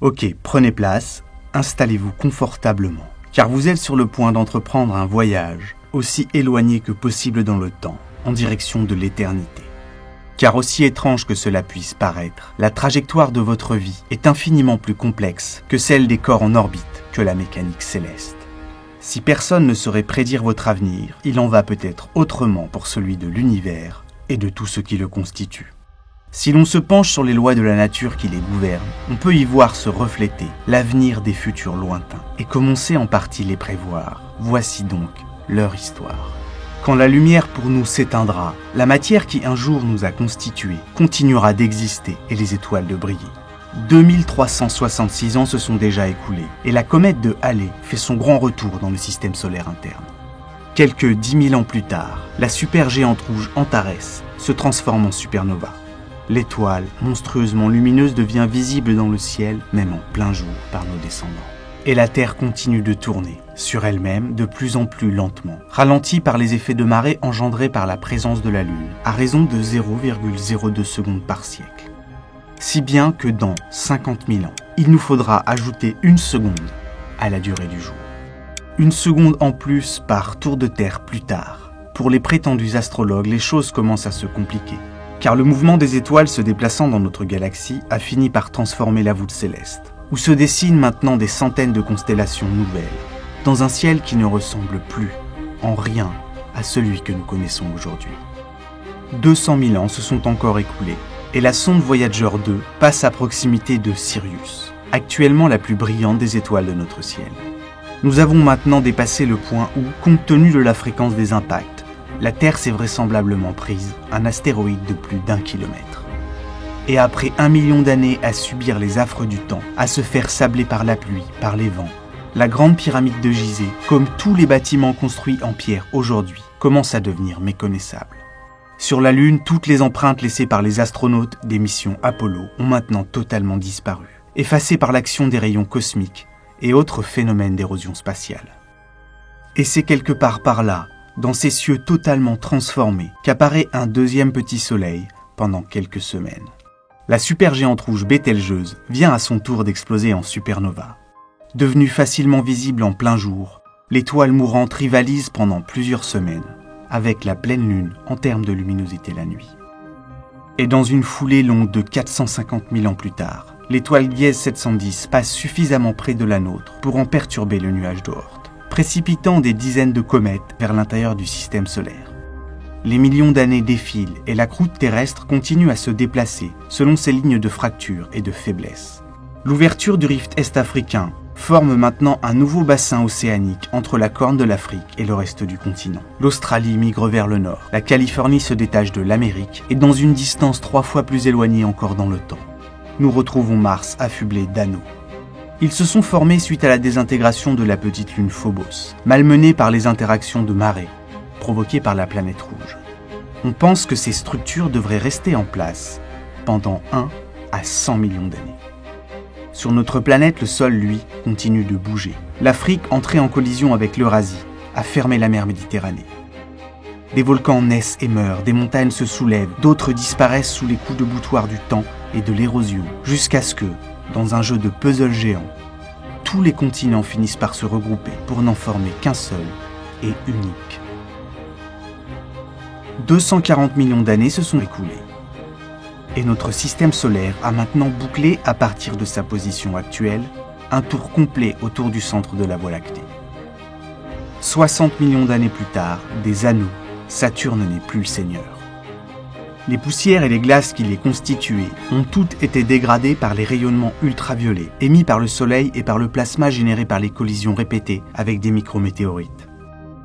Ok, prenez place, installez-vous confortablement, car vous êtes sur le point d'entreprendre un voyage aussi éloigné que possible dans le temps, en direction de l'éternité. Car aussi étrange que cela puisse paraître, la trajectoire de votre vie est infiniment plus complexe que celle des corps en orbite que la mécanique céleste. Si personne ne saurait prédire votre avenir, il en va peut-être autrement pour celui de l'univers et de tout ce qui le constitue. Si l'on se penche sur les lois de la nature qui les gouvernent, on peut y voir se refléter l'avenir des futurs lointains. Et comme on sait en partie les prévoir, voici donc leur histoire. Quand la lumière pour nous s'éteindra, la matière qui un jour nous a constitués continuera d'exister et les étoiles de briller. 2366 ans se sont déjà écoulés et la comète de Halley fait son grand retour dans le système solaire interne. Quelques 10 000 ans plus tard, la supergéante rouge Antares se transforme en supernova. L'étoile, monstrueusement lumineuse, devient visible dans le ciel, même en plein jour, par nos descendants. Et la Terre continue de tourner, sur elle-même, de plus en plus lentement, ralentie par les effets de marée engendrés par la présence de la Lune, à raison de 0,02 secondes par siècle. Si bien que dans 50 000 ans, il nous faudra ajouter 1 seconde à la durée du jour. 1 seconde en plus par tour de Terre plus tard. Pour les prétendus astrologues, les choses commencent à se compliquer. Car le mouvement des étoiles se déplaçant dans notre galaxie a fini par transformer la voûte céleste, où se dessinent maintenant des centaines de constellations nouvelles, dans un ciel qui ne ressemble plus, en rien, à celui que nous connaissons aujourd'hui. 200 000 ans se sont encore écoulés, et la sonde Voyager 2 passe à proximité de Sirius, actuellement la plus brillante des étoiles de notre ciel. Nous avons maintenant dépassé le point où, compte tenu de la fréquence des impacts, la Terre s'est vraisemblablement prise un astéroïde de plus d'1 kilomètre. Et après 1 million d'années à subir les affres du temps, à se faire sabler par la pluie, par les vents, la grande pyramide de Gizeh, comme tous les bâtiments construits en pierre aujourd'hui, commence à devenir méconnaissable. Sur la Lune, toutes les empreintes laissées par les astronautes des missions Apollo ont maintenant totalement disparu, effacées par l'action des rayons cosmiques et autres phénomènes d'érosion spatiale. Et c'est quelque part par là, dans ces cieux totalement transformés, qu'apparaît un deuxième petit soleil pendant quelques semaines. La supergéante rouge Bételgeuse vient à son tour d'exploser en supernova. Devenue facilement visible en plein jour, l'étoile mourante rivalise pendant plusieurs semaines avec la pleine lune en termes de luminosité la nuit. Et dans une foulée longue de 450 000 ans plus tard, l'étoile Gliese 710 passe suffisamment près de la nôtre pour en perturber le nuage d'Oort, précipitant des dizaines de comètes vers l'intérieur du système solaire. Les millions d'années défilent et la croûte terrestre continue à se déplacer selon ses lignes de fracture et de faiblesse. L'ouverture du rift est-africain forme maintenant un nouveau bassin océanique entre la corne de l'Afrique et le reste du continent. L'Australie migre vers le nord, la Californie se détache de l'Amérique et dans une distance 3 fois plus éloignée encore dans le temps, nous retrouvons Mars affublé d'anneaux. Ils se sont formés suite à la désintégration de la petite lune Phobos, malmenée par les interactions de marée, provoquées par la planète rouge. On pense que ces structures devraient rester en place pendant 1 à 100 millions d'années. Sur notre planète, le sol, lui, continue de bouger. L'Afrique, entrée en collision avec l'Eurasie, a fermé la mer Méditerranée. Des volcans naissent et meurent, des montagnes se soulèvent, d'autres disparaissent sous les coups de boutoir du temps et de l'érosion, jusqu'à ce que, dans un jeu de puzzle géant, tous les continents finissent par se regrouper pour n'en former qu'un seul et unique. 240 millions d'années se sont écoulées. Et notre système solaire a maintenant bouclé, à partir de sa position actuelle, un tour complet autour du centre de la Voie lactée. 60 millions d'années plus tard, des anneaux, Saturne n'est plus le seigneur. Les poussières et les glaces qui les constituaient ont toutes été dégradées par les rayonnements ultraviolets émis par le Soleil et par le plasma généré par les collisions répétées avec des micrométéorites.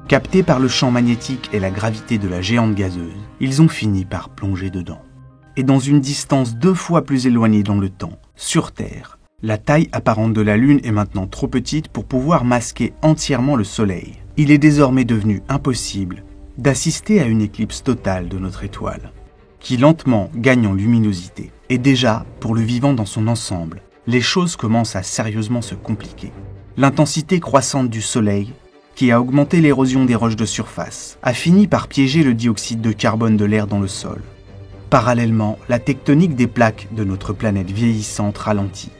Captés par le champ magnétique et la gravité de la géante gazeuse, ils ont fini par plonger dedans. Et dans une distance 2 fois plus éloignée dans le temps, sur Terre, la taille apparente de la Lune est maintenant trop petite pour pouvoir masquer entièrement le Soleil. Il est désormais devenu impossible d'assister à une éclipse totale de notre étoile, qui lentement gagne en luminosité. Et déjà, pour le vivant dans son ensemble, les choses commencent à sérieusement se compliquer. L'intensité croissante du Soleil, qui a augmenté l'érosion des roches de surface, a fini par piéger le dioxyde de carbone de l'air dans le sol. Parallèlement, la tectonique des plaques de notre planète vieillissante ralentit.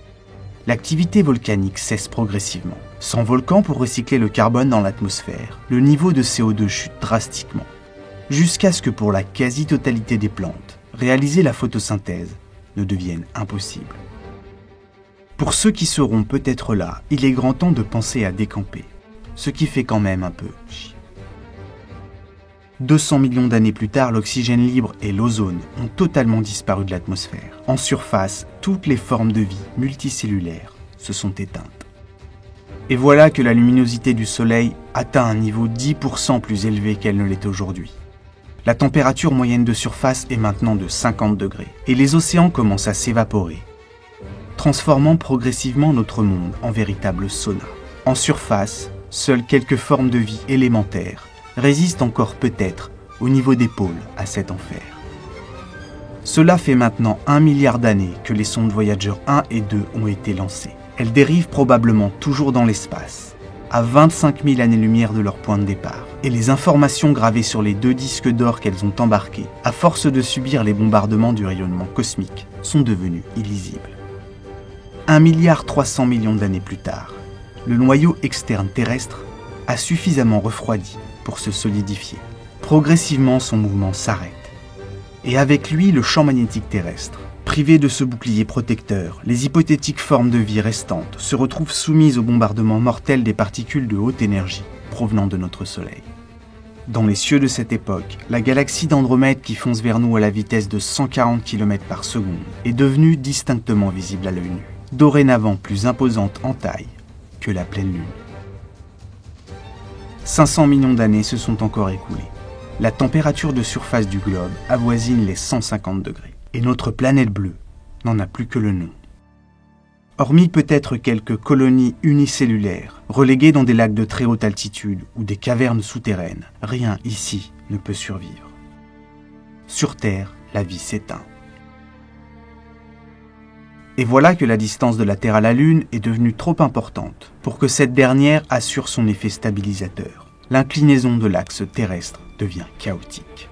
l'activité volcanique cesse progressivement. Sans volcan pour recycler le carbone dans l'atmosphère, le niveau de CO2 chute drastiquement, jusqu'à ce que pour la quasi-totalité des plantes, réaliser la photosynthèse ne devienne impossible. Pour ceux qui seront peut-être là, il est grand temps de penser à décamper, ce qui fait quand même un peu chier. 200 millions d'années plus tard, l'oxygène libre et l'ozone ont totalement disparu de l'atmosphère. En surface, toutes les formes de vie multicellulaires se sont éteintes. Et voilà que la luminosité du Soleil atteint un niveau 10% plus élevé qu'elle ne l'est aujourd'hui. La température moyenne de surface est maintenant de 50 degrés, et les océans commencent à s'évaporer, transformant progressivement notre monde en véritable sauna. En surface, seules quelques formes de vie élémentaires résistent encore peut-être au niveau des pôles à cet enfer. Cela fait maintenant 1 milliard d'années que les sondes Voyager 1 et 2 ont été lancées. Elles dérivent probablement toujours dans l'espace, à 25 000 années-lumière de leur point de départ. Et les informations gravées sur les 2 disques d'or qu'elles ont embarqués, à force de subir les bombardements du rayonnement cosmique, sont devenues illisibles. 1,3 milliard d'années plus tard, le noyau externe terrestre a suffisamment refroidi pour se solidifier. Progressivement, son mouvement s'arrête. Et avec lui, le champ magnétique terrestre. Privées de ce bouclier protecteur, les hypothétiques formes de vie restantes se retrouvent soumises au bombardement mortel des particules de haute énergie provenant de notre Soleil. Dans les cieux de cette époque, la galaxie d'Andromède qui fonce vers nous à la vitesse de 140 km par seconde est devenue distinctement visible à l'œil nu, dorénavant plus imposante en taille que la pleine lune. 500 millions d'années se sont encore écoulées. La température de surface du globe avoisine les 150 degrés. Et notre planète bleue n'en a plus que le nom. Hormis peut-être quelques colonies unicellulaires, reléguées dans des lacs de très haute altitude ou des cavernes souterraines, rien ici ne peut survivre. Sur Terre, la vie s'éteint. Et voilà que la distance de la Terre à la Lune est devenue trop importante pour que cette dernière assure son effet stabilisateur. L'inclinaison de l'axe terrestre devient chaotique.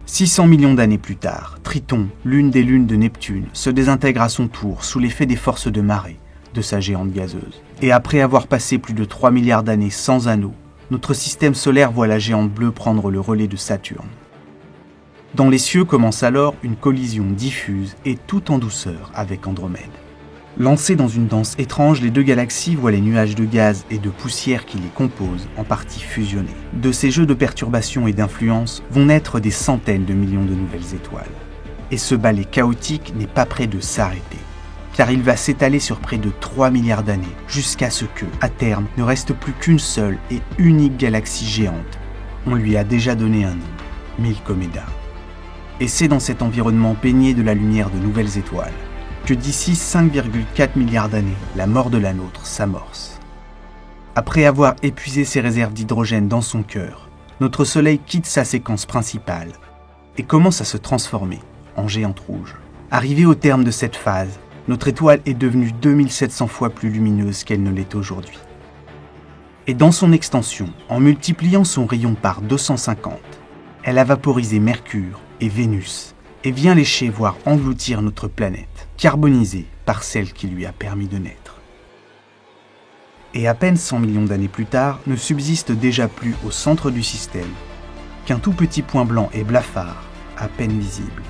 600 millions d'années plus tard, Triton, l'une des lunes de Neptune, se désintègre à son tour sous l'effet des forces de marée de sa géante gazeuse. Et après avoir passé plus de 3 milliards d'années sans anneau, notre système solaire voit la géante bleue prendre le relais de Saturne. Dans les cieux commence alors une collision diffuse et tout en douceur avec Andromède. Lancées dans une danse étrange, les 2 galaxies voient les nuages de gaz et de poussière qui les composent en partie fusionner. De ces jeux de perturbation et d'influence vont naître des centaines de millions de nouvelles étoiles. Et ce ballet chaotique n'est pas près de s'arrêter, car il va s'étaler sur près de 3 milliards d'années, jusqu'à ce que, à terme, ne reste plus qu'une seule et unique galaxie géante. On lui a déjà donné un nom, Milkomeda. Et c'est dans cet environnement baigné de la lumière de nouvelles étoiles que d'ici 5,4 milliards d'années, la mort de la nôtre s'amorce. Après avoir épuisé ses réserves d'hydrogène dans son cœur, notre Soleil quitte sa séquence principale et commence à se transformer en géante rouge. Arrivé au terme de cette phase, notre étoile est devenue 2700 fois plus lumineuse qu'elle ne l'est aujourd'hui. Et dans son extension, en multipliant son rayon par 250, elle a vaporisé Mercure et Vénus, et vient lécher voire engloutir notre planète, carbonisée par celle qui lui a permis de naître. Et à peine 100 millions d'années plus tard, ne subsiste déjà plus au centre du système qu'un tout petit point blanc et blafard, à peine visible.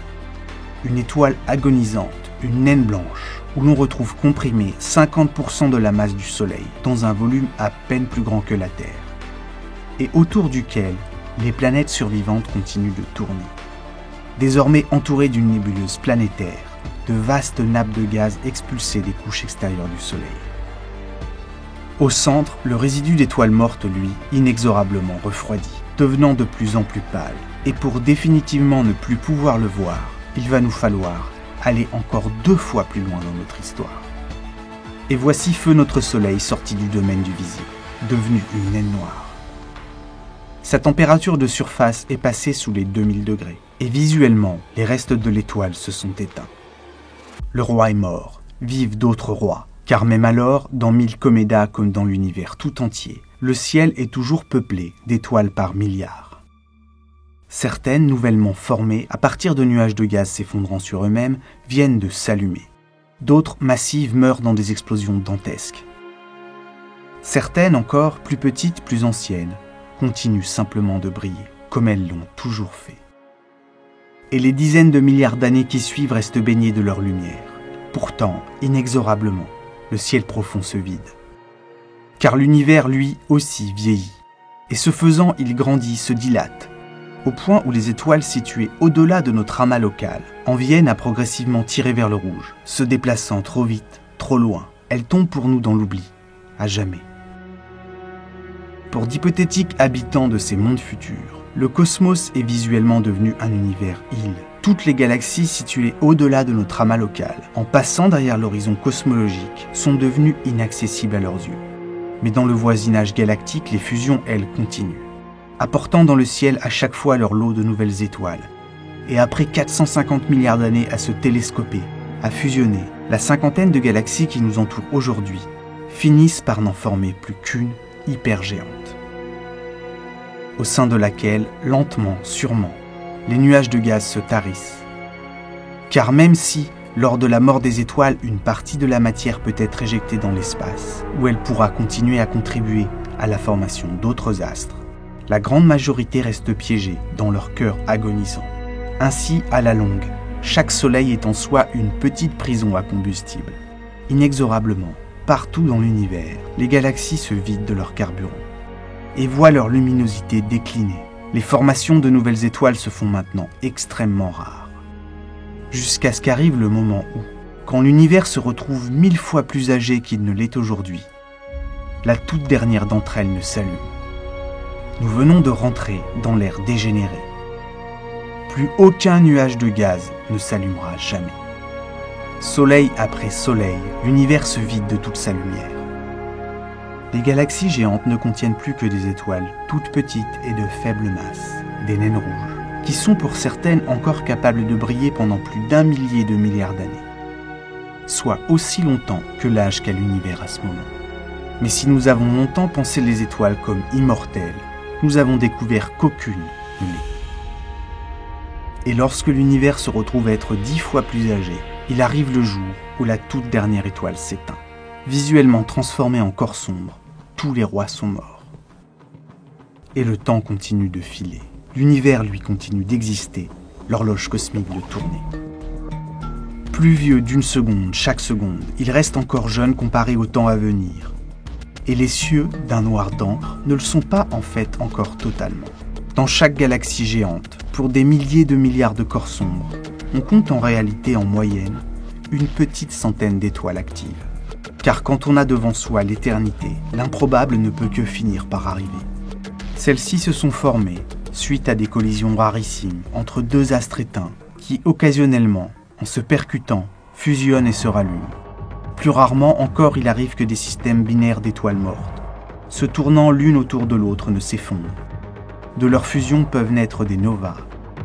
Une étoile agonisante, une naine blanche, où l'on retrouve comprimé 50% de la masse du Soleil, dans un volume à peine plus grand que la Terre, et autour duquel les planètes survivantes continuent de tourner. Désormais entouré d'une nébuleuse planétaire, de vastes nappes de gaz expulsées des couches extérieures du Soleil. Au centre, le résidu d'étoiles mortes, lui, inexorablement refroidi, devenant de plus en plus pâle. Et pour définitivement ne plus pouvoir le voir, il va nous falloir aller encore 2 fois plus loin dans notre histoire. Et voici feu notre Soleil sorti du domaine du visible, devenu une naine noire. Sa température de surface est passée sous les 2000 degrés, et visuellement, les restes de l'étoile se sont éteints. Le roi est mort, vivent d'autres rois, car même alors, dans Milkomeda comme dans l'univers tout entier, le ciel est toujours peuplé d'étoiles par milliards. Certaines, nouvellement formées, à partir de nuages de gaz s'effondrant sur eux-mêmes, viennent de s'allumer. D'autres, massives, meurent dans des explosions dantesques. Certaines encore, plus petites, plus anciennes, continuent simplement de briller, comme elles l'ont toujours fait. Et les dizaines de milliards d'années qui suivent restent baignées de leur lumière. Pourtant, inexorablement, le ciel profond se vide. Car l'univers, lui, aussi vieillit. Et ce faisant, il grandit, se dilate, au point où les étoiles situées au-delà de notre amas local en viennent à progressivement tirer vers le rouge, se déplaçant trop vite, trop loin. Elles tombent pour nous dans l'oubli, à jamais. Pour d'hypothétiques habitants de ces mondes futurs, le cosmos est visuellement devenu un univers-île. Toutes les galaxies situées au-delà de notre amas local, en passant derrière l'horizon cosmologique, sont devenues inaccessibles à leurs yeux. Mais dans le voisinage galactique, les fusions, elles, continuent, apportant dans le ciel à chaque fois leur lot de nouvelles étoiles. Et après 450 milliards d'années à se télescoper, à fusionner, la cinquantaine de galaxies qui nous entourent aujourd'hui finissent par n'en former plus qu'une hypergéante, au sein de laquelle, lentement, sûrement, les nuages de gaz se tarissent. Car même si, lors de la mort des étoiles, une partie de la matière peut être éjectée dans l'espace, où elle pourra continuer à contribuer à la formation d'autres astres, la grande majorité reste piégée dans leur cœur agonisant. Ainsi, à la longue, chaque soleil est en soi une petite prison à combustible. Inexorablement, partout dans l'univers, les galaxies se vident de leur carburant et voient leur luminosité décliner. Les formations de nouvelles étoiles se font maintenant extrêmement rares. Jusqu'à ce qu'arrive le moment où, quand l'univers se retrouve 1000 fois plus âgé qu'il ne l'est aujourd'hui, la toute dernière d'entre elles ne s'allume. Nous venons de rentrer dans l'ère dégénérée. Plus aucun nuage de gaz ne s'allumera jamais. Soleil après soleil, l'univers se vide de toute sa lumière. Les galaxies géantes ne contiennent plus que des étoiles toutes petites et de faible masse, des naines rouges, qui sont pour certaines encore capables de briller pendant plus d'1 millier de milliards d'années, soit aussi longtemps que l'âge qu'a l'univers à ce moment. Mais si nous avons longtemps pensé les étoiles comme immortelles, nous avons découvert qu'aucune ne l'est. Et lorsque l'univers se retrouve à être 10 fois plus âgé, il arrive le jour où la toute dernière étoile s'éteint. Visuellement transformée en corps sombre, tous les rois sont morts. Et le temps continue de filer. L'univers, lui, continue d'exister, l'horloge cosmique de tourner. Plus vieux d'une seconde, chaque seconde, il reste encore jeune comparé au temps à venir. Et les cieux, d'un noir d'encre, ne le sont pas en fait encore totalement. Dans chaque galaxie géante, pour des milliers de milliards de corps sombres, on compte en réalité en moyenne une petite centaine d'étoiles actives. Car quand on a devant soi l'éternité, l'improbable ne peut que finir par arriver. Celles-ci se sont formées suite à des collisions rarissimes entre deux astres éteints qui, occasionnellement, en se percutant, fusionnent et se rallument. Plus rarement encore, il arrive que des systèmes binaires d'étoiles mortes, se tournant l'une autour de l'autre, ne s'effondrent. De leur fusion peuvent naître des novas,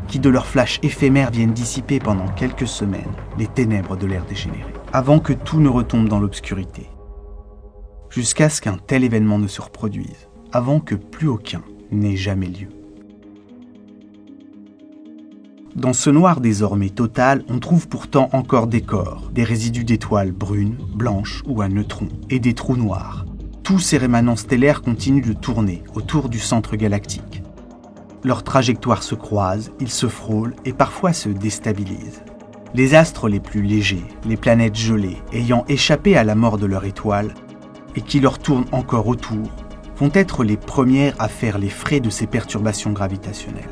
qui de leur flash éphémère viennent dissiper pendant quelques semaines les ténèbres de l'ère dégénérée, avant que tout ne retombe dans l'obscurité, jusqu'à ce qu'un tel événement ne se reproduise, avant que plus aucun n'ait jamais lieu. Dans ce noir désormais total, on trouve pourtant encore des corps, des résidus d'étoiles brunes, blanches ou à neutrons, et des trous noirs. Tous ces rémanents stellaires continuent de tourner autour du centre galactique. Leurs trajectoires se croisent, ils se frôlent et parfois se déstabilisent. Les astres les plus légers, les planètes gelées, ayant échappé à la mort de leur étoile, et qui leur tournent encore autour, vont être les premières à faire les frais de ces perturbations gravitationnelles.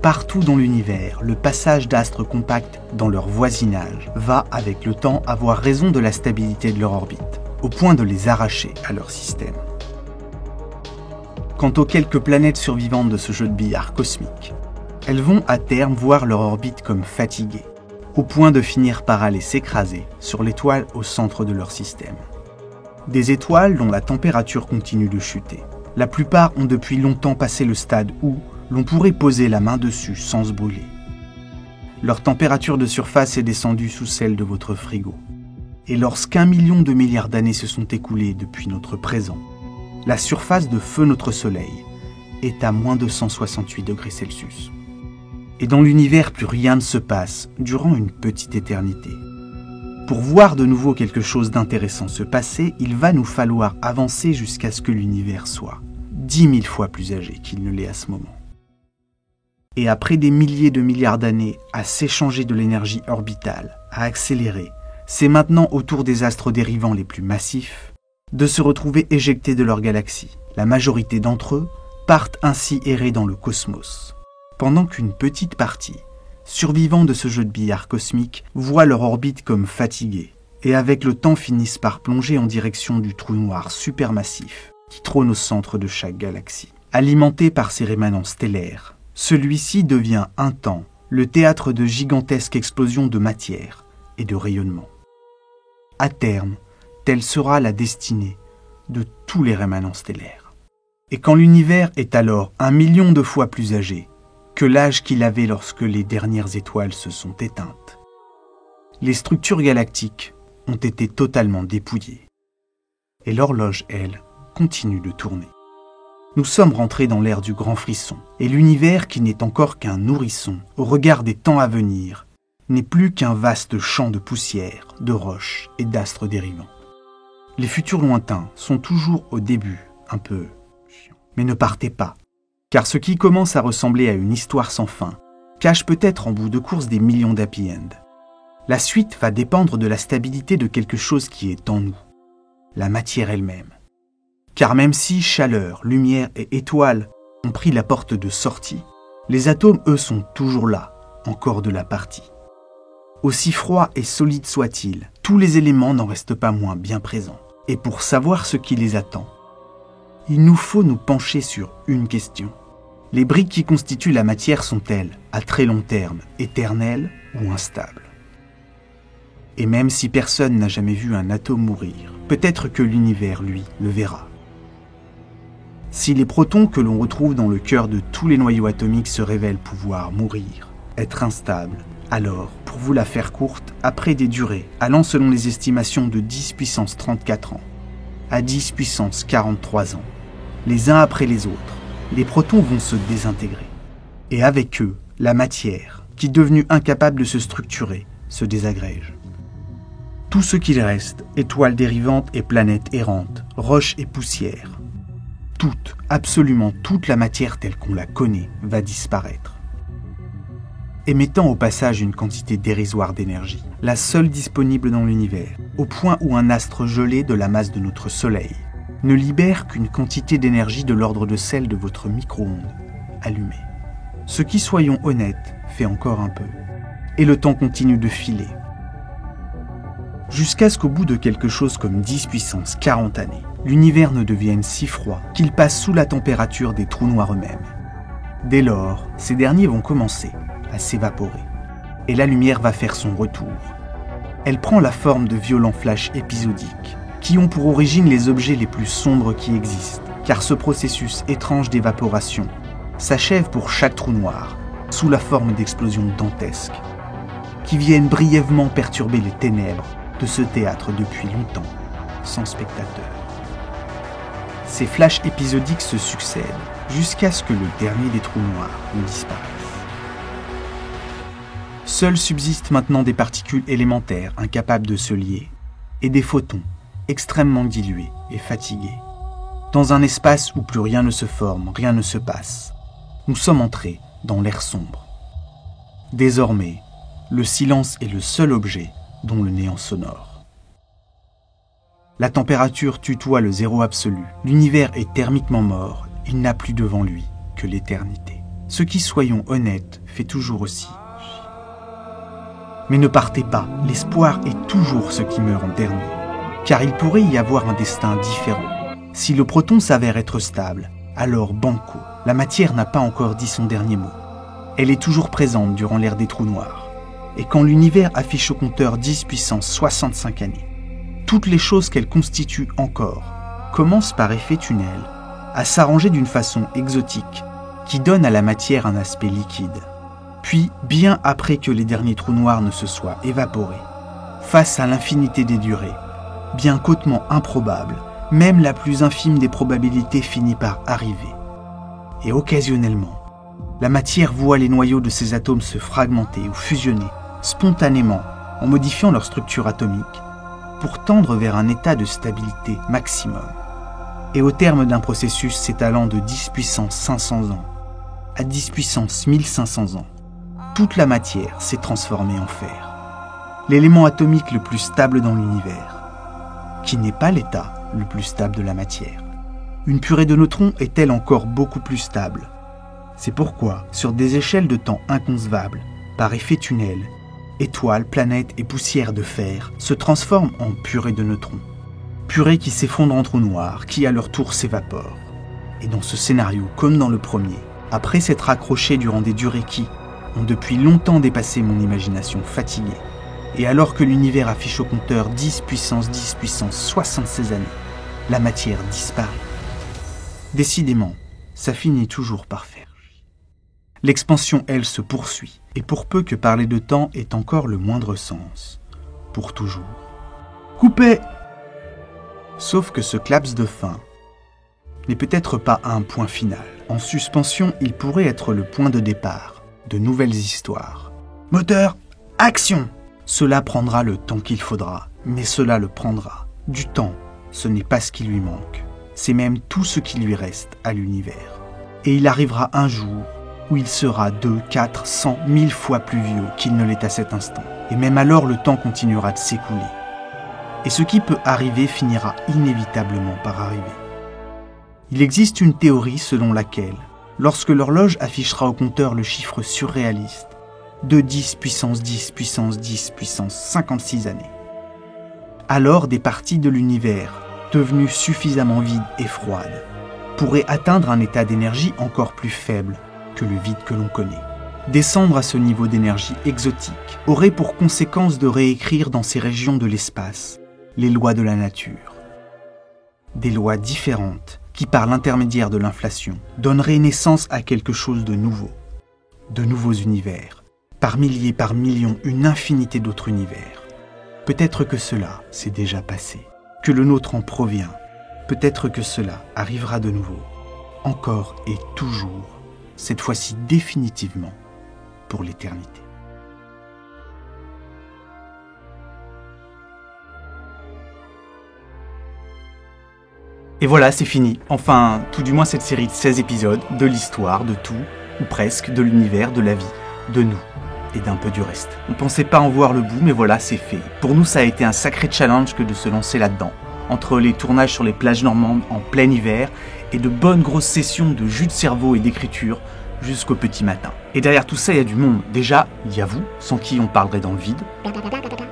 Partout dans l'univers, le passage d'astres compacts dans leur voisinage va, avec le temps, avoir raison de la stabilité de leur orbite, au point de les arracher à leur système. Quant aux quelques planètes survivantes de ce jeu de billard cosmique, elles vont à terme voir leur orbite comme fatiguée, au point de finir par aller s'écraser sur l'étoile au centre de leur système. Des étoiles dont la température continue de chuter. La plupart ont depuis longtemps passé le stade où l'on pourrait poser la main dessus sans se brûler. Leur température de surface est descendue sous celle de votre frigo. Et lorsqu'un million de milliards d'années se sont écoulées depuis notre présent, la surface de feu notre Soleil est à moins de 168 degrés Celsius. Et dans l'univers, plus rien ne se passe durant une petite éternité. Pour voir de nouveau quelque chose d'intéressant se passer, il va nous falloir avancer jusqu'à ce que l'univers soit 10 000 fois plus âgé qu'il ne l'est à ce moment. Et après des milliers de milliards d'années à s'échanger de l'énergie orbitale, à accélérer, c'est maintenant au tour des astres dérivants les plus massifs de se retrouver éjectés de leur galaxie. La majorité d'entre eux partent ainsi errer dans le cosmos, pendant qu'une petite partie, survivants de ce jeu de billard cosmique, voient leur orbite comme fatiguée, et avec le temps finissent par plonger en direction du trou noir supermassif qui trône au centre de chaque galaxie. Alimenté par ses rémanents stellaires, celui-ci devient un temps le théâtre de gigantesques explosions de matière et de rayonnement. À terme, telle sera la destinée de tous les rémanents stellaires. Et quand l'univers est alors 1 million de fois plus âgé que l'âge qu'il avait lorsque les dernières étoiles se sont éteintes, les structures galactiques ont été totalement dépouillées. Et l'horloge, elle, continue de tourner. Nous sommes rentrés dans l'ère du grand frisson, et l'univers qui n'est encore qu'un nourrisson au regard des temps à venir n'est plus qu'un vaste champ de poussière, de roches et d'astres dérivants. Les futurs lointains sont toujours au début un peu chiants. Mais ne partez pas, car ce qui commence à ressembler à une histoire sans fin cache peut-être en bout de course des millions d'happy end. La suite va dépendre de la stabilité de quelque chose qui est en nous, la matière elle-même. Car même si chaleur, lumière et étoiles ont pris la porte de sortie, les atomes, eux, sont toujours là, encore de la partie. Aussi froid et solide soit-il, tous les éléments n'en restent pas moins bien présents. Et pour savoir ce qui les attend, il nous faut nous pencher sur une question. Les briques qui constituent la matière sont-elles, à très long terme, éternelles ou instables ? Et même si personne n'a jamais vu un atome mourir, peut-être que l'univers, lui, le verra. Si les protons que l'on retrouve dans le cœur de tous les noyaux atomiques se révèlent pouvoir mourir, être instables, alors, pour vous la faire courte, après des durées allant selon les estimations de 10 puissance 34 ans à 10 puissance 43 ans, les uns après les autres, les protons vont se désintégrer. Et avec eux, la matière, qui devenue incapable de se structurer, se désagrège. Tout ce qu'il reste, étoiles dérivantes et planètes errantes, roches et poussières, toute, absolument toute la matière telle qu'on la connaît va disparaître, émettant au passage une quantité dérisoire d'énergie, la seule disponible dans l'univers, au point où un astre gelé de la masse de notre Soleil ne libère qu'une quantité d'énergie de l'ordre de celle de votre micro-ondes allumé. Ce qui, soyons honnêtes, fait encore un peu. Et le temps continue de filer. Jusqu'à ce qu'au bout de quelque chose comme 10 puissance 40 années, l'univers ne devienne si froid qu'il passe sous la température des trous noirs eux-mêmes. Dès lors, ces derniers vont commencer à s'évaporer, et la lumière va faire son retour. Elle prend la forme de violents flashs épisodiques, qui ont pour origine les objets les plus sombres qui existent, car ce processus étrange d'évaporation s'achève pour chaque trou noir, sous la forme d'explosions dantesques, qui viennent brièvement perturber les ténèbres de ce théâtre depuis longtemps, sans spectateurs. Ces flashs épisodiques se succèdent, jusqu'à ce que le dernier des trous noirs ne disparaisse. Seuls subsistent maintenant des particules élémentaires incapables de se lier, et des photons extrêmement dilués et fatigués. Dans un espace où plus rien ne se forme, rien ne se passe, nous sommes entrés dans l'ère sombre. Désormais, le silence est le seul objet dont le néant sonore. La température tutoie le zéro absolu, l'univers est thermiquement mort, il n'a plus devant lui que l'éternité. Ce qui, soyons honnêtes, fait toujours aussi. Mais ne partez pas, l'espoir est toujours ce qui meurt en dernier, car il pourrait y avoir un destin différent. Si le proton s'avère être stable, alors banco, la matière n'a pas encore dit son dernier mot. Elle est toujours présente durant l'ère des trous noirs. Et quand l'univers affiche au compteur 10 puissance 65 années, toutes les choses qu'elle constitue encore commencent par effet tunnel à s'arranger d'une façon exotique qui donne à la matière un aspect liquide. Puis, bien après que les derniers trous noirs ne se soient évaporés, face à l'infinité des durées, bien qu'hautement improbable, même la plus infime des probabilités finit par arriver. Et occasionnellement, la matière voit les noyaux de ses atomes se fragmenter ou fusionner spontanément en modifiant leur structure atomique pour tendre vers un état de stabilité maximum. Et au terme d'un processus s'étalant de 10 puissance 500 ans à 10 puissance 1500 ans, toute la matière s'est transformée en fer. L'élément atomique le plus stable dans l'univers, qui n'est pas l'état le plus stable de la matière. Une purée de neutrons est-elle encore beaucoup plus stable? C'est pourquoi, sur des échelles de temps inconcevables, par effet tunnel, étoiles, planètes et poussières de fer se transforment en purée de neutrons. Purée qui s'effondre en trous noirs, qui à leur tour s'évaporent. Et dans ce scénario, comme dans le premier, après s'être accroché durant des durées qui ont depuis longtemps dépassé mon imagination fatiguée, et alors que l'univers affiche au compteur 10 puissance 76 années, la matière disparaît. Décidément, ça finit toujours par faire. L'expansion, elle, se poursuit, et pour peu que parler de temps ait encore le moindre sens, pour toujours. Coupez! Sauf que ce claps de fin n'est peut-être pas un point final. En suspension, il pourrait être le point de départ de nouvelles histoires. Moteur, action! Cela prendra le temps qu'il faudra, mais cela le prendra. Du temps, ce n'est pas ce qui lui manque. C'est même tout ce qui lui reste à l'univers. Et il arrivera un jour où il sera 2, 4, 100, 1000 fois plus vieux qu'il ne l'est à cet instant. Et même alors, le temps continuera de s'écouler. Et ce qui peut arriver finira inévitablement par arriver. Il existe une théorie selon laquelle, lorsque l'horloge affichera au compteur le chiffre surréaliste de 10 puissance 10 puissance 10 puissance 56 années, alors des parties de l'univers, devenues suffisamment vides et froides, pourraient atteindre un état d'énergie encore plus faible que le vide que l'on connaît. Descendre à ce niveau d'énergie exotique aurait pour conséquence de réécrire dans ces régions de l'espace les lois de la nature. Des lois différentes qui, par l'intermédiaire de l'inflation, donneraient naissance à quelque chose de nouveau, de nouveaux univers, par milliers, par millions, une infinité d'autres univers. Peut-être que cela s'est déjà passé, que le nôtre en provient. Peut-être que cela arrivera de nouveau, encore et toujours, cette fois-ci définitivement, pour l'éternité. Et voilà, c'est fini. Enfin, tout du moins cette série de 16 épisodes, de l'histoire, de tout, ou presque, de l'univers, de la vie, de nous, et d'un peu du reste. On pensait pas en voir le bout, mais voilà, c'est fait. Pour nous, ça a été un sacré challenge que de se lancer là-dedans. Entre les tournages sur les plages normandes en plein hiver, et de bonnes grosses sessions de jus de cerveau et d'écriture, jusqu'au petit matin. Et derrière tout ça, il y a du monde. Déjà, il y a vous, sans qui on parlerait dans le vide,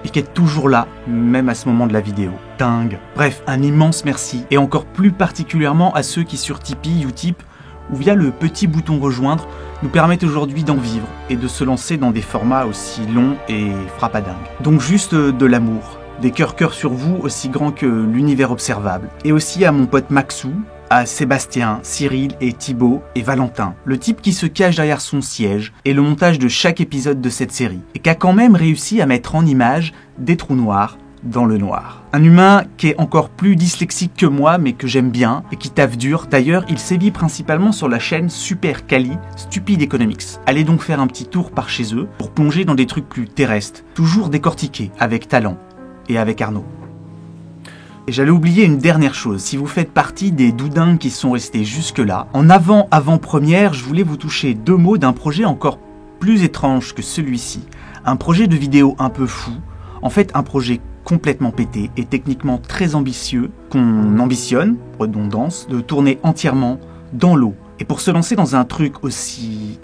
et qui êtes toujours là, même à ce moment de la vidéo. Dingue. Bref, un immense merci, et encore plus particulièrement à ceux qui sur Tipeee, Utip, ou via le petit bouton rejoindre, nous permettent aujourd'hui d'en vivre, et de se lancer dans des formats aussi longs et frappadingues. Donc juste de l'amour, des cœurs sur vous aussi grands que l'univers observable, et aussi à mon pote Maxou, à Sébastien, Cyril et Thibaut et Valentin, le type qui se cache derrière son siège et le montage de chaque épisode de cette série, et qui a quand même réussi à mettre en image des trous noirs dans le noir. Un humain qui est encore plus dyslexique que moi, mais que j'aime bien, et qui taffe dur. D'ailleurs, il sévit principalement sur la chaîne Super Quali Stupid Economics. Allez donc faire un petit tour par chez eux pour plonger dans des trucs plus terrestres, toujours décortiqués, avec talent, et avec Arnaud. Et j'allais oublier une dernière chose, si vous faites partie des doudingues qui sont restés jusque-là, en avant-première, je voulais vous toucher 2 mots d'un projet encore plus étrange que celui-ci. Un projet de vidéo un peu fou, en fait un projet complètement pété et techniquement très ambitieux, qu'on ambitionne, redondance, de tourner entièrement dans l'eau. Et pour se lancer dans un truc aussi...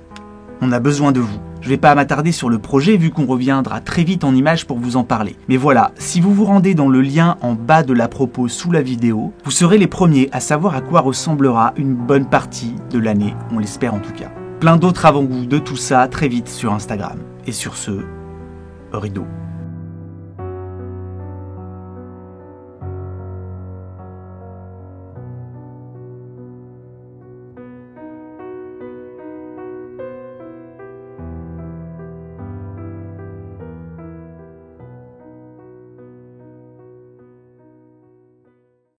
on a besoin de vous. Je vais pas m'attarder sur le projet vu qu'on reviendra très vite en images pour vous en parler. Mais voilà, si vous vous rendez dans le lien en bas de la propos sous la vidéo, vous serez les premiers à savoir à quoi ressemblera une bonne partie de l'année, on l'espère en tout cas. Plein d'autres avant-goûts de tout ça très vite sur Instagram. Et sur ce, rideau.